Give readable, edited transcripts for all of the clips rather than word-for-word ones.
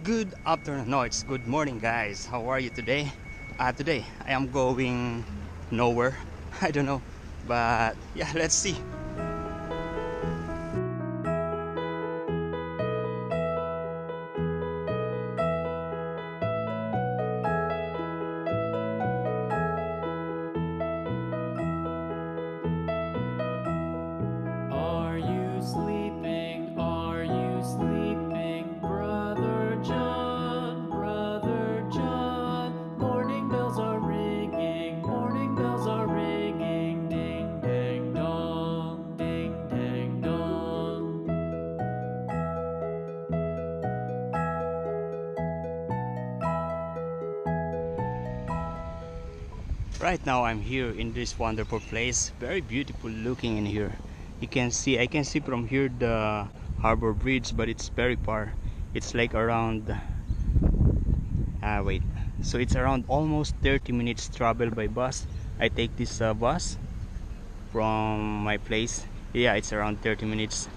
Good afternoon. No, it's good morning, guys. How are you today? Today I am going nowhere. I don't know, but yeah, let's see. Are you sleeping? Are you sleeping, Brother John? Brother John. Morning bells are ringing, morning bells are ringing. Ding dang dong, ding dang dong. Right now I'm here in this wonderful place. Very beautiful looking in here. I can see from here the harbor bridge, but it's very far. It's like around wait. So it's around almost 30 minutes travel by bus. I take this bus from my place. Yeah, it's around 30 minutes.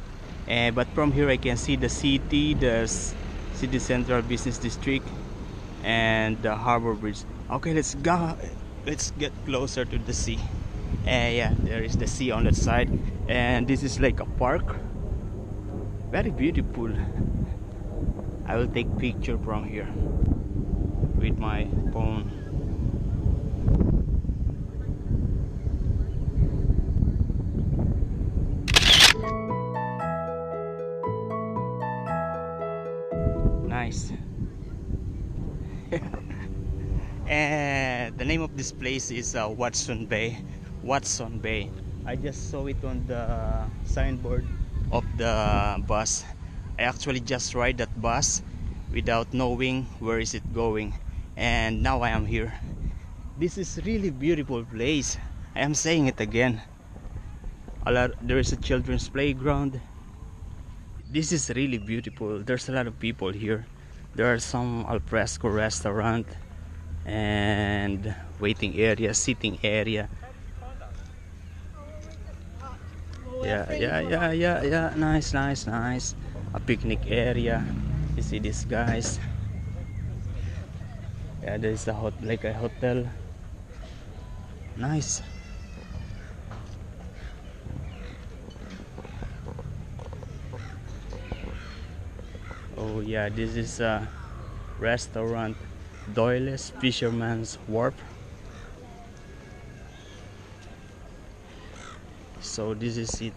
But from here I can see the city, city central business district, and the harbor bridge. Okay, let's go. Let's get closer to the sea. Yeah, there is the sea on that side, and this is like a park. Very beautiful. I will take picture from here with my phone. Nice. And the name of this place is Watson Bay. Watson Bay. I just saw it on the signboard of the bus. I actually just ride that bus without knowing where is it going, and now I am here. This is really beautiful place. I am saying it again. There is a children's playground. This is really beautiful. There's a lot of people here. There are some alfresco restaurant and waiting area, sitting area. Yeah. Nice. A picnic area. You see these guys. Yeah, there's like a hotel. Nice. Oh yeah, this is a restaurant, Doyle's Fisherman's Wharf. So this is it.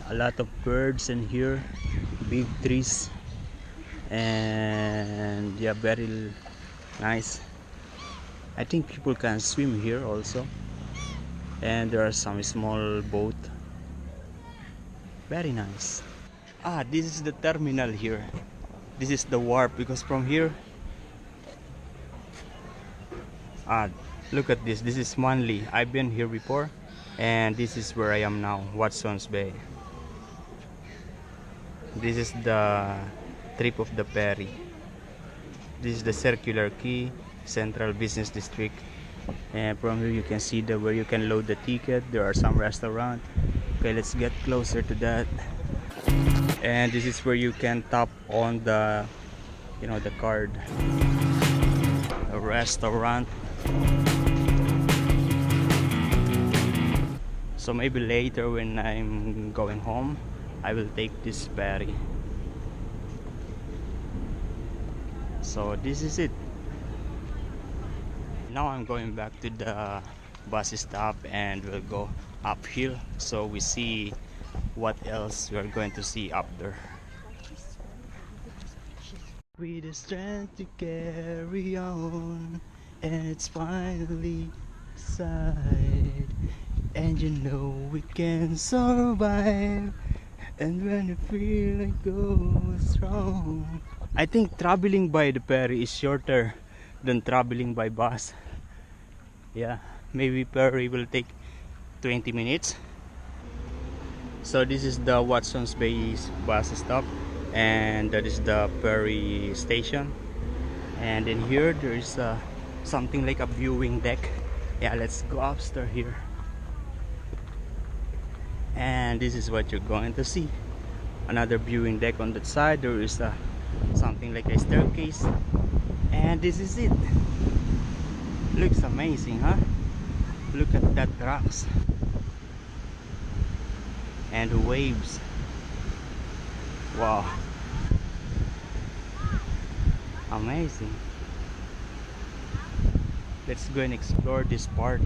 A lot of birds in here, big trees, and yeah, very nice. I think people can swim here also, and there are some small boat. Very nice. This is the terminal here. This is the wharf, because from here, look at this. This is Manly. I've been here before, and this is where I am now, Watson's Bay. This is the trip of the ferry. This is the Circular Quay, Central Business District. And from here you can see where you can load the ticket. There are some restaurants. Okay, let's get closer to that. And this is where you can tap on the the card. A restaurant. So maybe later when I'm going home, I will take this ferry. So this is it. Now I'm going back to the bus stop, and we'll go uphill, so we see what else we are going to see up there. With the strength to carry on, and it's finally decided, and you know we can survive, and when you feel like goes wrong. I think traveling by the ferry is shorter than traveling by bus. Yeah, maybe ferry will take 20 minutes. So this is the Watson's Bay bus stop, and that is the ferry station. And in here there is something like a viewing deck. Yeah, let's go upstairs here. And this is what you're going to see. Another viewing deck on that side. There is something like a staircase, and this is it. Looks amazing, huh? Look at that rocks and the waves. Wow, amazing. Let's go and explore this part.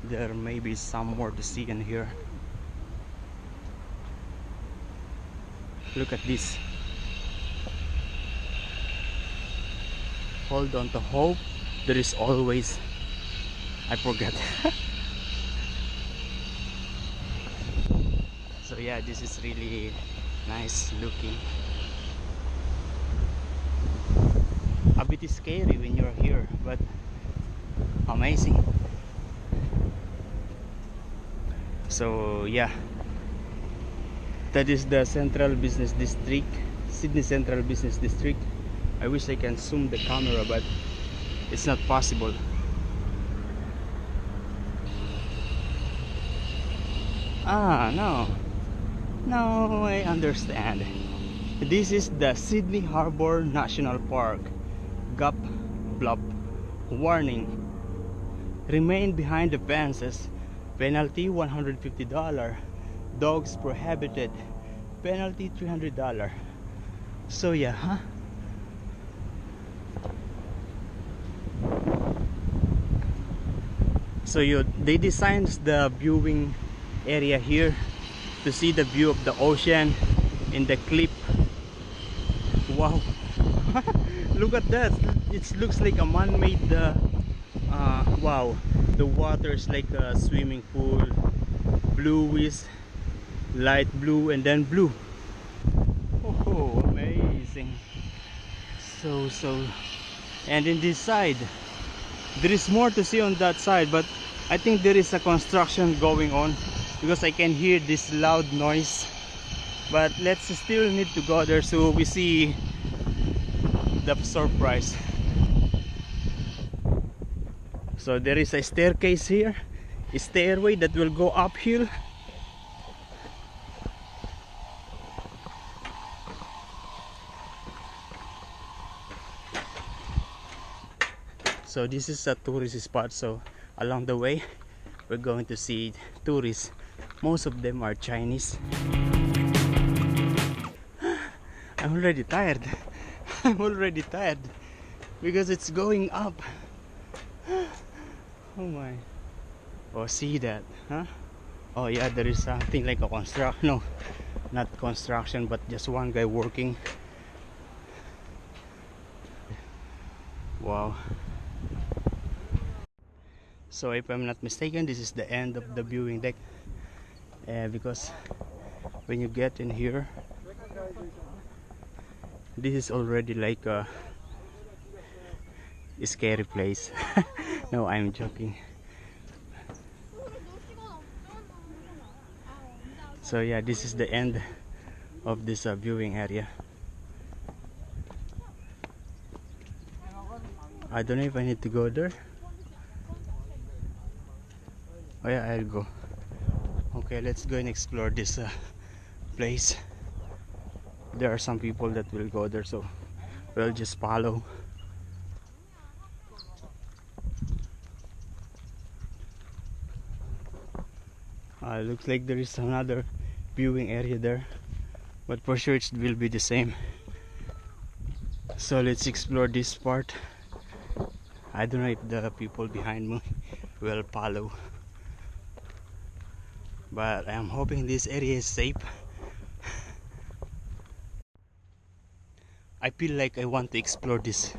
There may be some more to see in here. Look at this. Hold on to hope. There is always, I forget. So yeah, this is really nice looking. A bit scary when you're here, but amazing. So yeah, that is the Central Business District, Sydney Central Business District. I wish I can zoom the camera, but it's not possible. No, I understand. This is the Sydney Harbour National Park. Gap Bluff. Warning: remain behind the fences. Penalty $150. Dogs prohibited. Penalty $300. So yeah, huh? So they designed the viewing area here to see the view of the ocean in the cliff. Wow. Look at that. It looks like a man-made wow, the water is like a swimming pool. Bluish, light blue, and then blue. Oh, amazing. So and in this side there is more to see on that side, but I think there is a construction going on because I can hear this loud noise. But let's still need to go there so we see the surprise. So there is a staircase here, a stairway that will go uphill. So this is a tourist spot, so along the way we're going to see tourists. Most of them are Chinese. I'm already tired. I'm already tired because it's going up. Oh my. Oh, see that, huh? Oh yeah, there is something like a construction. No, not construction, but just one guy working. Wow. So if I'm not mistaken, this is the end of the viewing deck, because when you get in here, this is already like a scary place. No, I'm joking. So yeah, this is the end of this viewing area. I don't know if I need to go there. Oh yeah, I'll go. Okay, let's go and explore this place. There are some people that will go there, so we'll just follow. Looks like there is another viewing area there, but for sure it will be the same. So let's explore this part. I don't know if the people behind me will follow, but I'm hoping this area is safe. I feel like I want to explore this,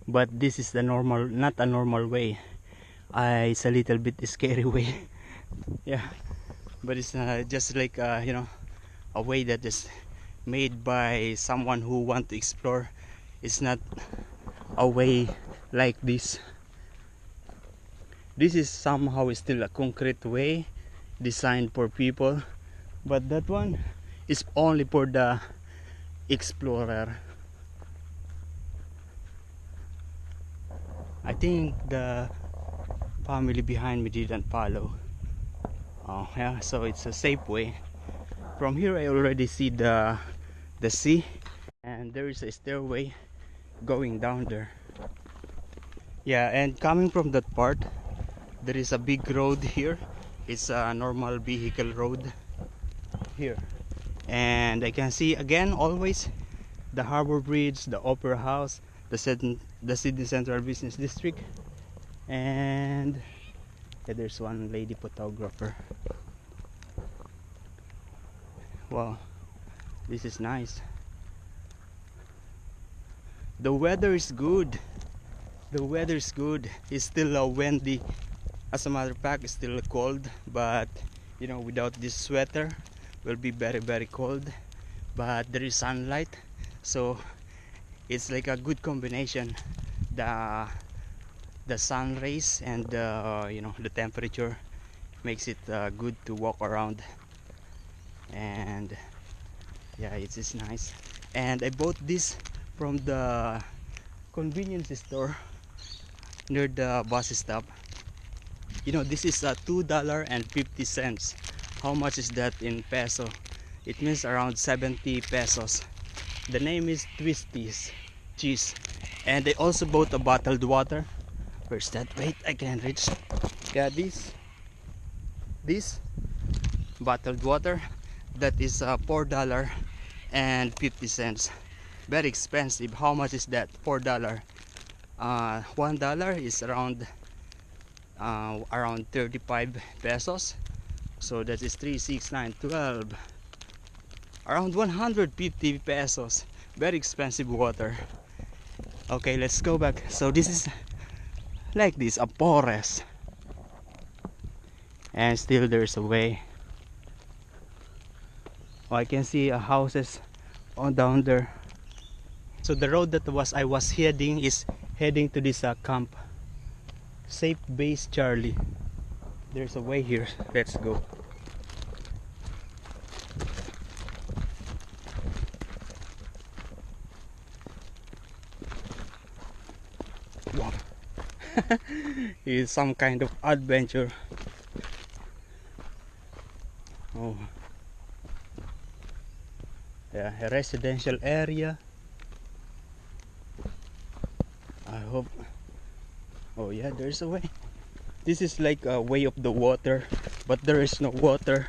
but this is the normal, not a normal way. It's a little bit scary way. Yeah, but it's just like you know, a way that is made by someone who want to explore. It's not a way like this. This is somehow still a concrete way designed for people, but that one is only for the explorer. I think the family behind me didn't follow. Oh yeah, so it's a safe way. From here I already see the sea, and there is a stairway going down there. Yeah, and coming from that part, there is a big road here. It's a normal vehicle road here. And I can see again always the Harbor Bridge, the Opera House, the Sydney Central Business District, and yeah, there's one lady photographer. Wow, this is nice. The weather is good. The weather is good. It's still windy. As a matter of fact, it's still cold, but you know, without this sweater, will be very very cold. But there is sunlight, so it's like a good combination. The sun rays and you know, the temperature makes it good to walk around, and yeah, it is nice. And I bought this from the convenience store near the bus stop. You know, this is $2.50. How much is that in peso? It means around 70 pesos. The name is Twisties Cheese. And I also bought a bottled water. Where's that? Wait, I can't reach. Yeah, this bottled water, that is $4.50. Very expensive. How much is that? $4. $1 is around 35 pesos. So that is 3, 6, 9, 12. Around 150 pesos. Very expensive water. Okay, let's go back. So this is like this, a forest, and still there's a way. Oh, I can see houses on down there. So the road that I was heading is heading to this camp, Safe Base Charlie. There's a way here. Let's go. Wow. It's some kind of adventure. Oh, yeah, a residential area. I hope. Oh yeah, there's a way. This is like a way of the water, but there is no water.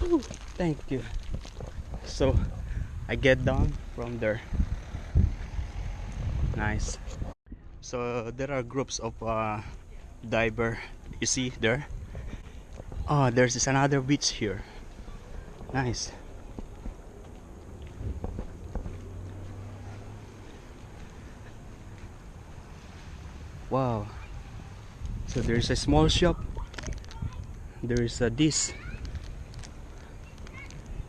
Ooh, thank you. So I get down from there. Nice. So there are groups of diver. You see there? Oh, there's another beach here. Nice. Wow. So there's a small shop. There is this.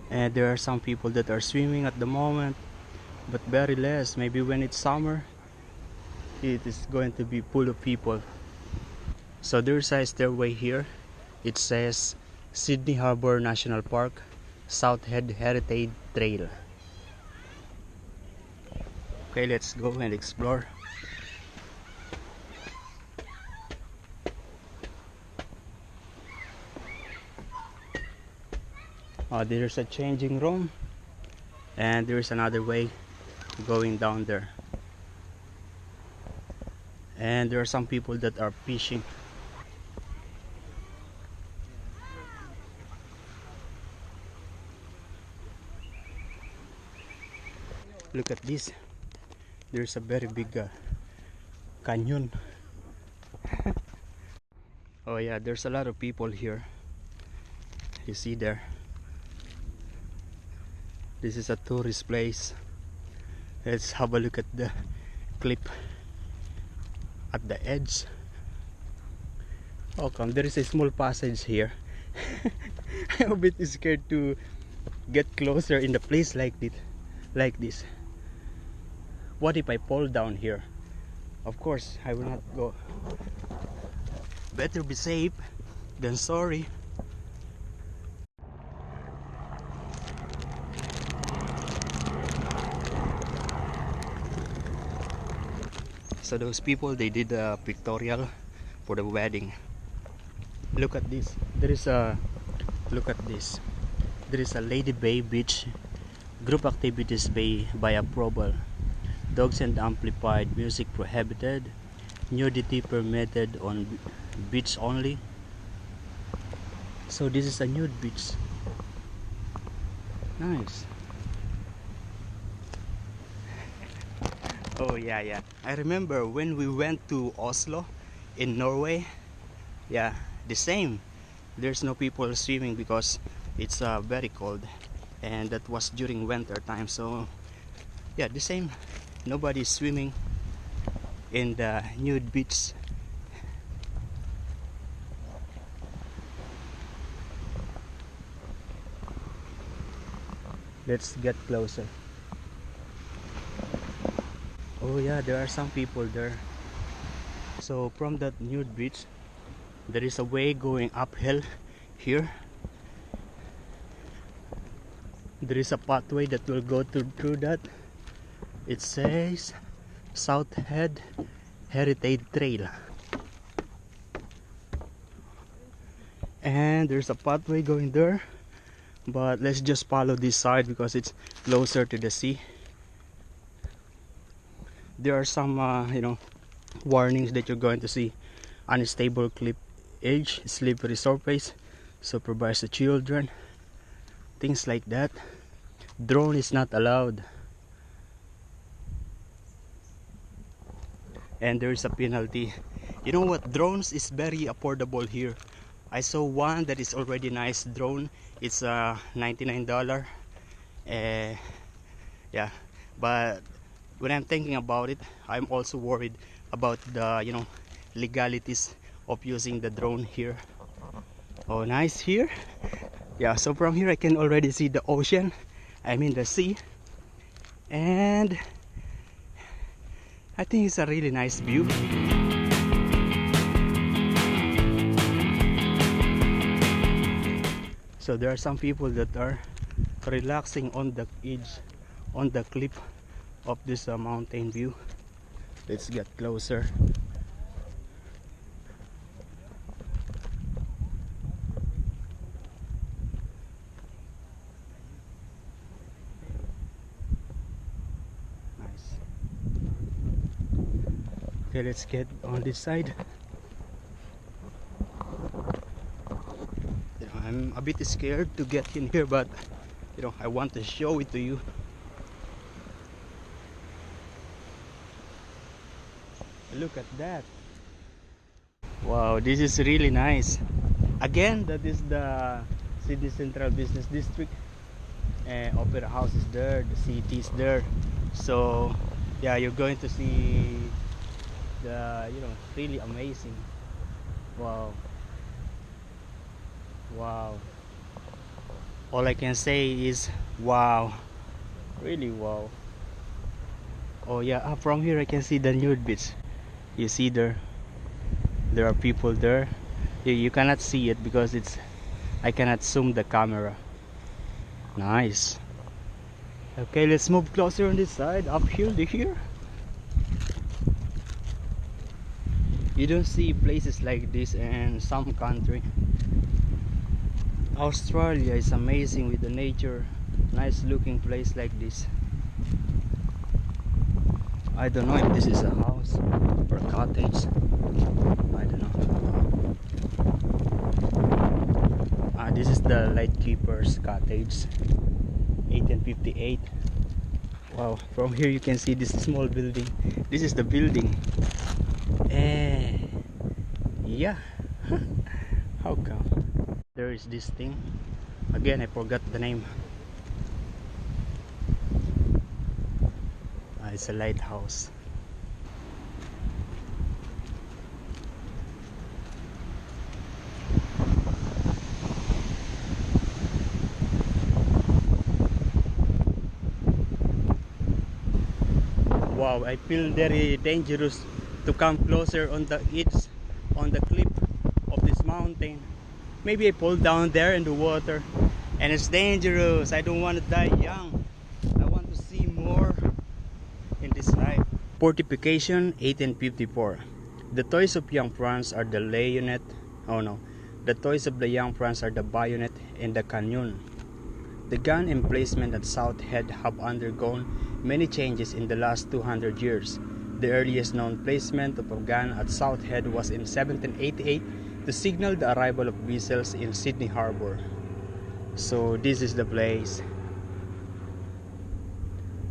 And there are some people that are swimming at the moment, but very less. Maybe when it's summer, it is going to be full of people. So there's a stairway here. It says Sydney Harbour National Park, South Head Heritage Trail. Okay, let's go and explore. There's a changing room, and there's another way going down there. And there are some people that are fishing. Look at this. There's a very big canyon. Oh yeah, there's a lot of people here. You see there. This is a tourist place. Let's have a look at the cliff at the edge. Oh come, there is a small passage here. I'm a bit scared to get closer in the place like this. What if I fall down here? Of course I will not go. Better be safe than sorry. So those people, they did a pictorial for the wedding. Look at this. Look at this. There is a Lady Bay Beach. Group activities by approval. Dogs and amplified music prohibited. Nudity permitted on beach only. So this is a nude beach. Nice. Oh yeah. I remember when we went to Oslo in Norway. Yeah, the same. There's no people swimming because it's very cold, and that was during winter time. So yeah, the same. Nobody's swimming in the nude beach. Let's get closer. Oh yeah, there are some people there. So from that nude beach, there is a way going uphill here. There is a pathway that will go through that. It says South Head Heritage Trail. And there's a pathway going there. But let's just follow this side because it's closer to the sea. There are some warnings that you're going to see: unstable cliff edge, slippery surface, supervise the children, things like that. Drone is not allowed, and there is a penalty. You know what, drones is very affordable here. I saw one that is already nice drone. It's $99. Yeah, but when I'm thinking about it, I'm also worried about the legalities of using the drone here. Oh, nice here. Yeah, so from here I can already see the ocean, I mean the sea, and I think it's a really nice view. So there are some people that are relaxing on the edge, on the cliff of this mountain view. Let's get closer. Nice. Okay, let's get on this side. I'm a bit scared to get in here, but I want to show it to you. Look at that. Wow, this is really nice. Again, that is the Sydney Central Business District. Opera House is there, the city is there. So yeah, you're going to see the really amazing. Wow. All I can say is wow. Really wow. Oh yeah, from here I can see the nude beach. You see there are people there. You cannot see it because I cannot zoom the camera. Nice. Okay, let's move closer on this side, uphill to here. You don't see places like this in some country. Australia is amazing with the nature. Nice looking place like this. I don't know if this is a house or a cottage. I don't know. This is the Lightkeeper's cottage, 1858. Wow, from here you can see this small building. This is the building. Yeah. How come? There is this thing. Again, I forgot the name. It's a lighthouse. Wow, I feel very dangerous to come closer on the edge, on the cliff of this mountain. Maybe I fall down there in the water, and it's dangerous. I don't want to die young. I want to see more in this life. Fortification 1854. The toys of young France are the bayonet. Oh no. The toys of the young France are the bayonet and the cannon. The gun emplacement at South Head have undergone many changes in the last 200 years. The earliest known placement of a gun at South Head was in 1788 to signal the arrival of vessels in Sydney Harbor. So this is the place,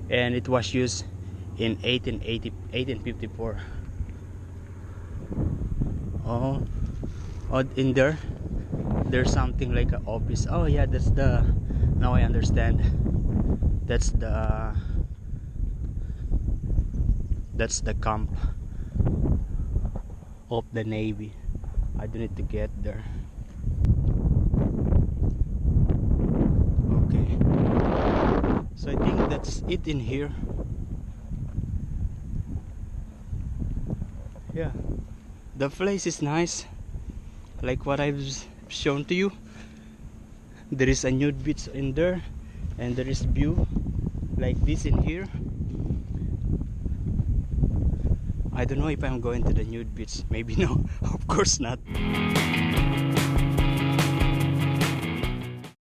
and it was used in 1854. Oh, in there's something like an office. Oh yeah, now I understand. That's the camp of the Navy. I don't need to get there. Okay, so I think that's it in here. Yeah, the place is nice, like what I've shown to you. There is a nude beach in there, and there is view like this in here. I don't know if I'm going to the nude beach. Maybe no. Of course not.